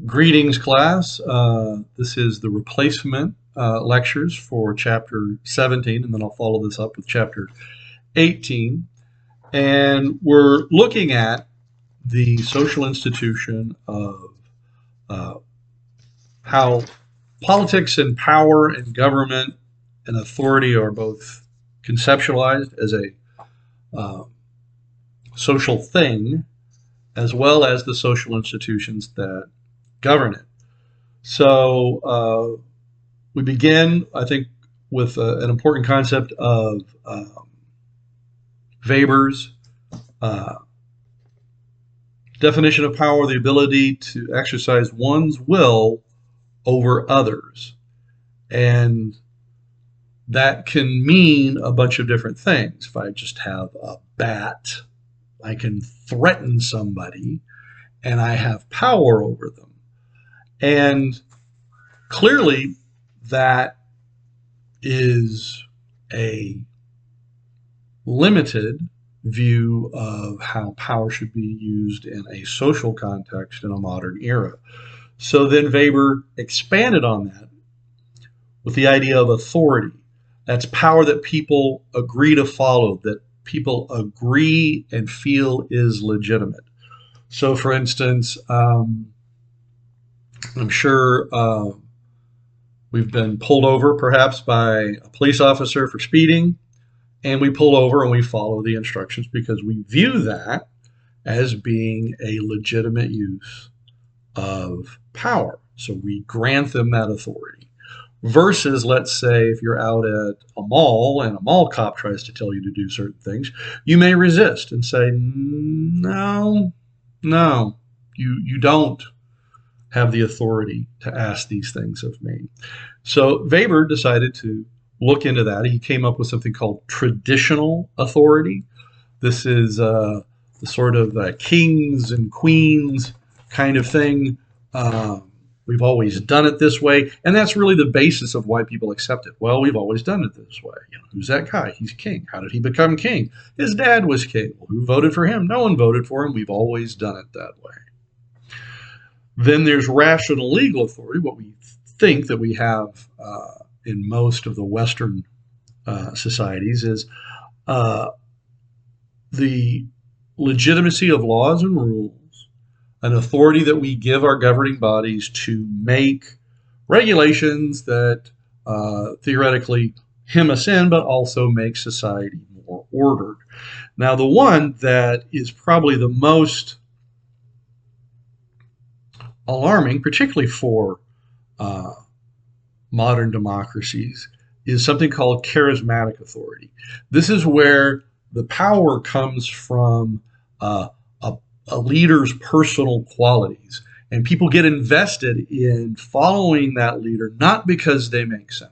Greetings, class. This is the replacement lectures for Chapter 17, and then I'll follow this up with Chapter 18. And we're looking at the social institution of uh, how politics and power and government and authority are both conceptualized as a uh, social thing, as well as the social institutions that govern it. So we begin, I think, with an important concept of Weber's uh, definition of power, the ability to exercise one's will over others. And that can mean a bunch of different things. If I just have a bat, I can threaten somebody and I have power over them. And clearly, that is a limited view of how power should be used in a social context in a modern era. So then Weber expanded on that with the idea of authority. That's power that people agree to follow, that people agree and feel is legitimate. So, for instance, I'm sure we've been pulled over perhaps by a police officer for speeding, and we pull over and we follow the instructions because we view that as being a legitimate use of power. So we grant them that authority. Versus, let's say, if you're out at a mall and a mall cop tries to tell you to do certain things, you may resist and say, no, no, you don't have the authority to ask these things of me. So Weber decided to look into that. He came up with something called traditional authority. This is the sort of kings and queens kind of thing. We've always done it this way, and that's really the basis of why people accept it. Well, we've always done it this way. Who's that guy? He's king. How did he become king? His dad was king. Well, who voted for him? No one voted for him. We've always done it that way. Then there's rational legal authority, what we think that we have in most of the Western societies is the legitimacy of laws and rules, an authority that we give our governing bodies to make regulations that theoretically hem us in, but also make society more ordered. Now, the one that is probably the most alarming, particularly for modern democracies, is something called charismatic authority. This is where the power comes from a leader's personal qualities, and people get invested in following that leader not because they make sense,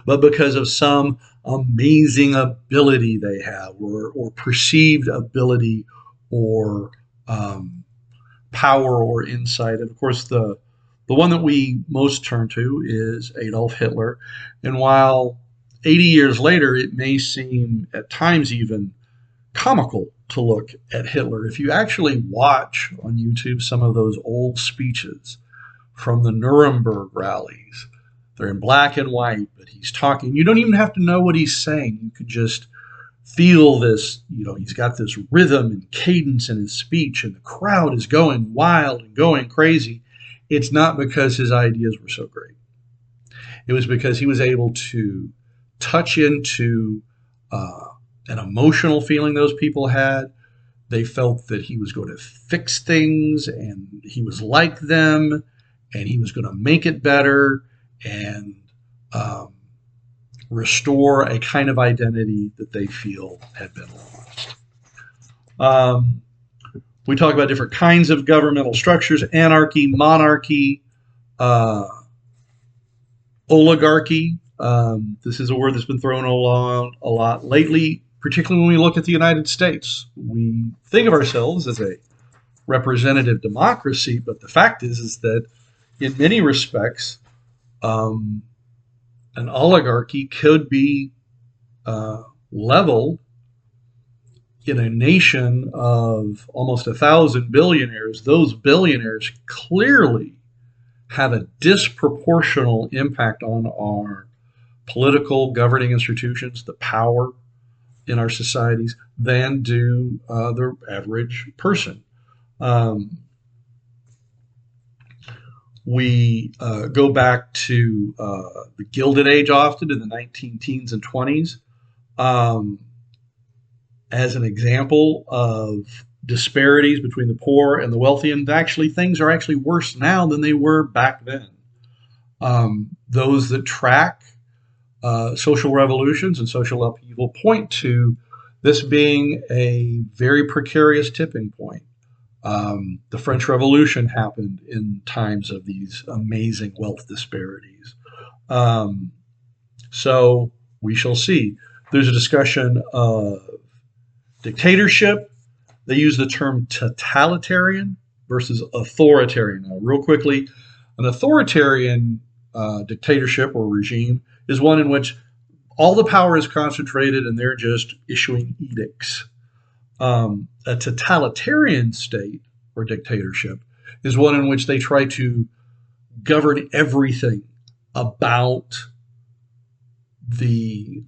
but because of some amazing ability they have, or perceived ability, or power or insight. And of course, the one that we most turn to is Adolf Hitler. And while 80 years later, it may seem at times even comical to look at Hitler, if you actually watch on YouTube some of those old speeches from the Nuremberg rallies, they're in black and white, but he's talking. You don't even have to know what he's saying. You could just feel this, he's got this rhythm and cadence in his speech, and the crowd is going wild and going crazy. It's not because his ideas were so great. It was because he was able to touch into an emotional feeling those people had. They felt that he was going to fix things, and he was like them, and he was going to make it better, and restore a kind of identity that they feel had been lost. We talk about different kinds of governmental structures: anarchy, monarchy, oligarchy. This is a word that's been thrown around a lot lately, particularly when we look at the United States. We think of ourselves as a representative democracy, but the fact is that in many respects, an oligarchy could be leveled in a nation of almost 1,000 billionaires, those billionaires clearly have a disproportional impact on our political governing institutions, the power in our societies, than do the average person. Um, we go back to the Gilded Age often in the 19 teens and 20s um, as an example of disparities between the poor and the wealthy. And actually, things are actually worse now than they were back then. Those that track social revolutions and social upheaval point to this being a very precarious tipping point. The French Revolution happened in times of these amazing wealth disparities. Um, so we shall see. There's a discussion of dictatorship. They use the term totalitarian versus authoritarian. Now, real quickly, an authoritarian dictatorship or regime is one in which all the power is concentrated and they're just issuing edicts. A totalitarian state or dictatorship is one in which they try to govern everything about the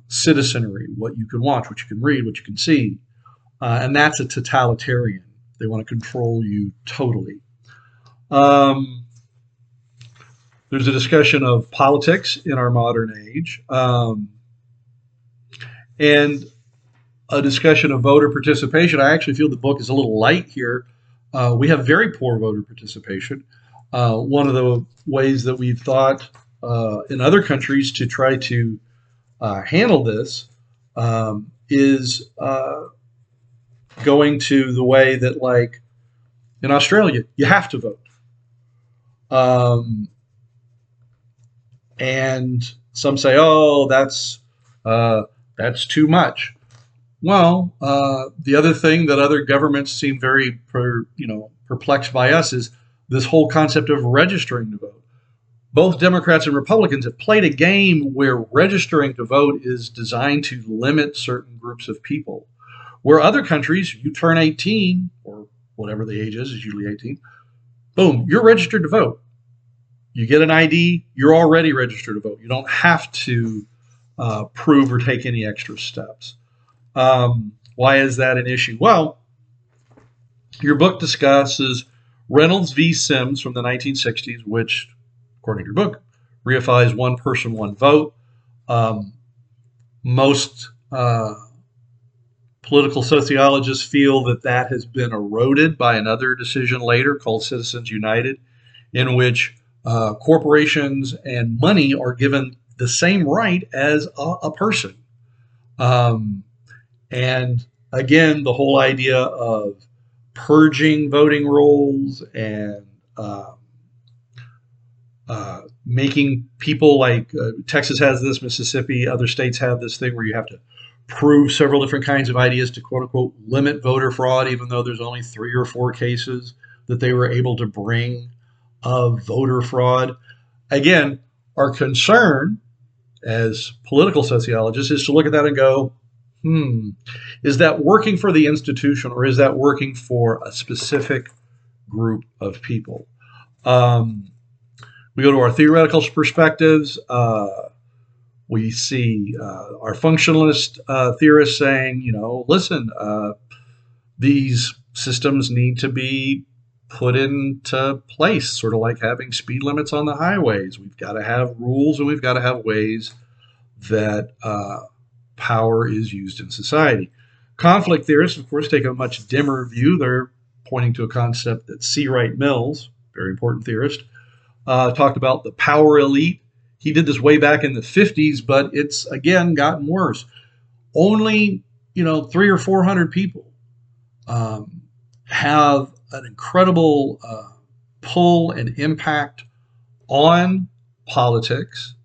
citizenry, what you can watch, what you can read, what you can see. And that's a totalitarian. They want to control you totally. Um, there's a discussion of politics in our modern age, and a discussion of voter participation. I actually feel the book is a little light here. We have very poor voter participation. One of the ways that we've thought in other countries to try to handle this is going to the way that, like in Australia, you have to vote. Um, and some say, "Oh, that's too much." Well, the other thing that other governments seem very, perplexed by us is this whole concept of registering to vote. Both Democrats and Republicans have played a game where registering to vote is designed to limit certain groups of people. Where other countries, you turn 18 or whatever the age is usually 18, boom, you're registered to vote. You get an ID, you're already registered to vote. You don't have to prove or take any extra steps. Why is that an issue? Well, your book discusses Reynolds v. Sims from the 1960s, which, according to your book, reifies one person, one vote. Most political sociologists feel that that has been eroded by another decision later called Citizens United, in which corporations and money are given the same right as a person. And again, the whole idea of purging voting rolls and making people like Texas has this, Mississippi, other states have this thing where you have to prove several different kinds of ideas to quote unquote limit voter fraud, even though there's only 3 or 4 cases that they were able to bring of voter fraud. Again, our concern as political sociologists is to look at that and go, is that working for the institution or is that working for a specific group of people? We go to our theoretical perspectives. We see our functionalist theorists saying, listen, these systems need to be put into place, sort of like having speed limits on the highways. We've got to have rules and we've got to have ways that power is used in society. Conflict theorists, of course, take a much dimmer view. They're pointing to a concept that C. Wright Mills, very important theorist, talked about the power elite. He did this way back in the 50s, but it's, again, gotten worse. Only, 300 or 400 people have an incredible pull and impact on politics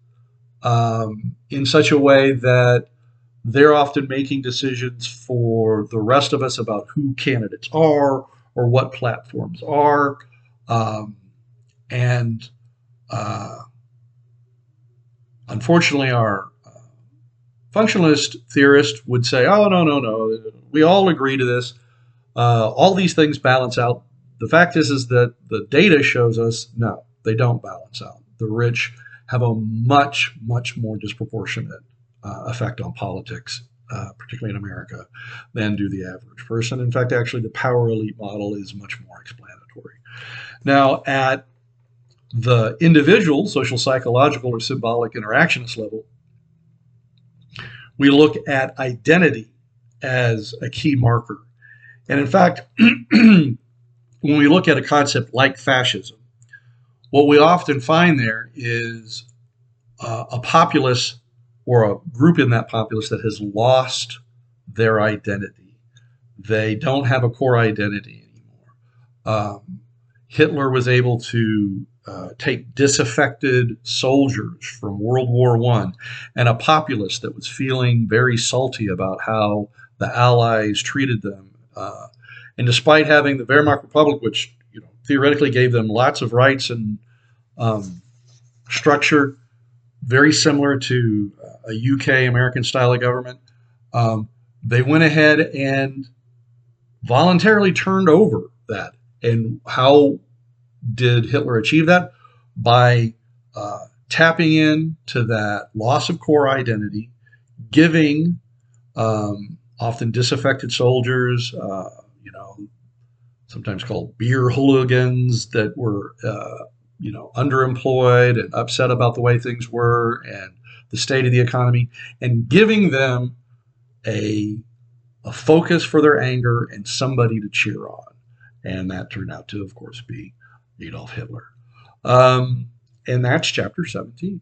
in such a way that they're often making decisions for the rest of us about who candidates are or what platforms are. And unfortunately, our functionalist theorists would say, oh, no, no, no, we all agree to this. All these things balance out. The fact is that the data shows us no, they don't balance out. The rich have a much, much more disproportionate effect on politics, particularly in America, than do the average person. In fact, actually, the power elite model is much more explanatory. Now, at the individual, social, psychological, or symbolic interactionist level, we look at identity as a key marker. And in fact, when we look at a concept like fascism, what we often find there is a populace or a group in that populace that has lost their identity. They don't have a core identity anymore. Hitler was able to take disaffected soldiers from World War I and a populace that was feeling very salty about how the Allies treated them. And despite having the Wehrmacht Republic, which theoretically gave them lots of rights and structure, very similar to a UK American style of government, they went ahead and voluntarily turned over that. And how did Hitler achieve that? By tapping into that loss of core identity, giving often disaffected soldiers, sometimes called beer hooligans that were, underemployed and upset about the way things were and the state of the economy, and giving them a focus for their anger and somebody to cheer on. And that turned out to, of course, be Adolf Hitler. And that's chapter 17.